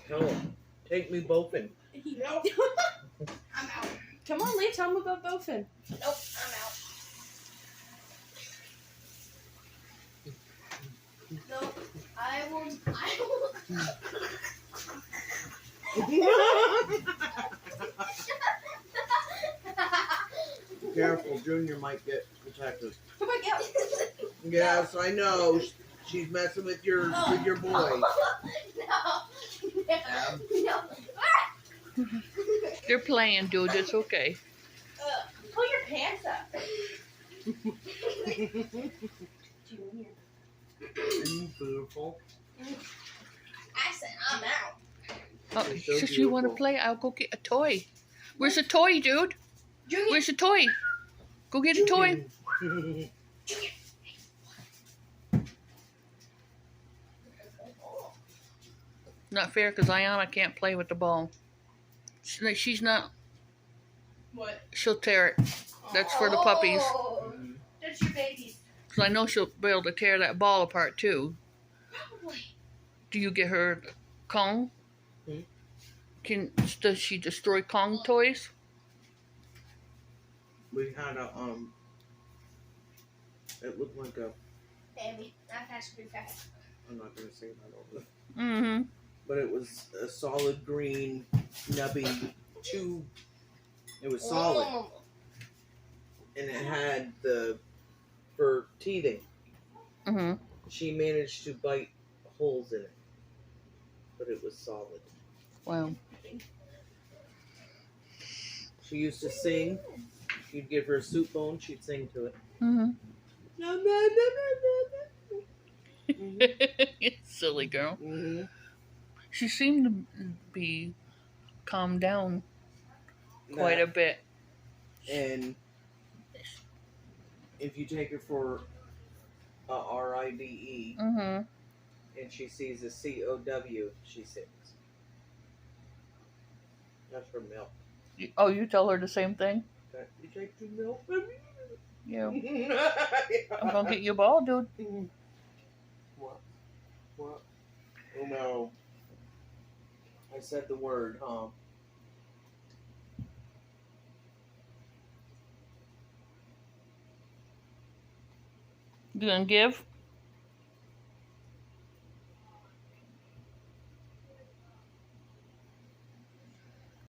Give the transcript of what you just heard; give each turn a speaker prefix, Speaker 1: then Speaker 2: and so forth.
Speaker 1: Tell him. Take me Bofin.
Speaker 2: Nope. I'm out.
Speaker 3: Come on, Lee, tell him about Bofin.
Speaker 2: Nope, I'm out. Nope, I will.
Speaker 1: Careful, Junior might get protected.
Speaker 3: Come on, get.
Speaker 1: Yes, I know. She's messing with your boy.
Speaker 2: No. No.
Speaker 4: They're playing, dude. It's okay.
Speaker 3: Pull your pants up.
Speaker 2: Junior.
Speaker 1: Beautiful.
Speaker 2: I said I'm out.
Speaker 4: Oh,
Speaker 1: You're
Speaker 4: he
Speaker 1: so
Speaker 4: says you want to
Speaker 1: beautiful.
Speaker 4: play? I'll go get a toy. Where's the toy, dude?
Speaker 2: Junior.
Speaker 4: Where's the toy? Go get a toy. Not fair because Ayana can't play with the ball. She's not.
Speaker 3: What?
Speaker 4: She'll tear it. That's for the puppies.
Speaker 2: Oh, that's your babies.
Speaker 4: Because I know she'll be able to tear that ball apart too.
Speaker 2: Probably.
Speaker 4: Do you get her Kong? Does she destroy Kong toys?
Speaker 1: We had a it looked like a.
Speaker 2: Baby, that fast, pretty fast.
Speaker 1: I'm not gonna say that over.
Speaker 4: Mm-hmm.
Speaker 1: But it was a solid green, nubby tube. It was solid, and it had the for teething.
Speaker 4: Mm-hmm.
Speaker 1: She managed to bite holes in it, but it was solid.
Speaker 4: Wow.
Speaker 1: She used to sing. You'd give her a soup bone, she'd sing to it.
Speaker 4: Mm-hmm.
Speaker 1: No, no, no, no, no, no.
Speaker 4: Silly girl.
Speaker 1: Mm-hmm.
Speaker 4: She seemed to be calmed down quite a bit.
Speaker 1: And if you take her for a RIDE
Speaker 4: Mm-hmm.
Speaker 1: and she sees a COW, she sings. That's her milk.
Speaker 4: Oh, you tell her the same thing?
Speaker 1: Okay. You take your milk, baby?
Speaker 4: Yeah. I'm gonna get you a ball, dude.
Speaker 1: What? What? Oh no. I said the word, huh?
Speaker 4: You gonna give?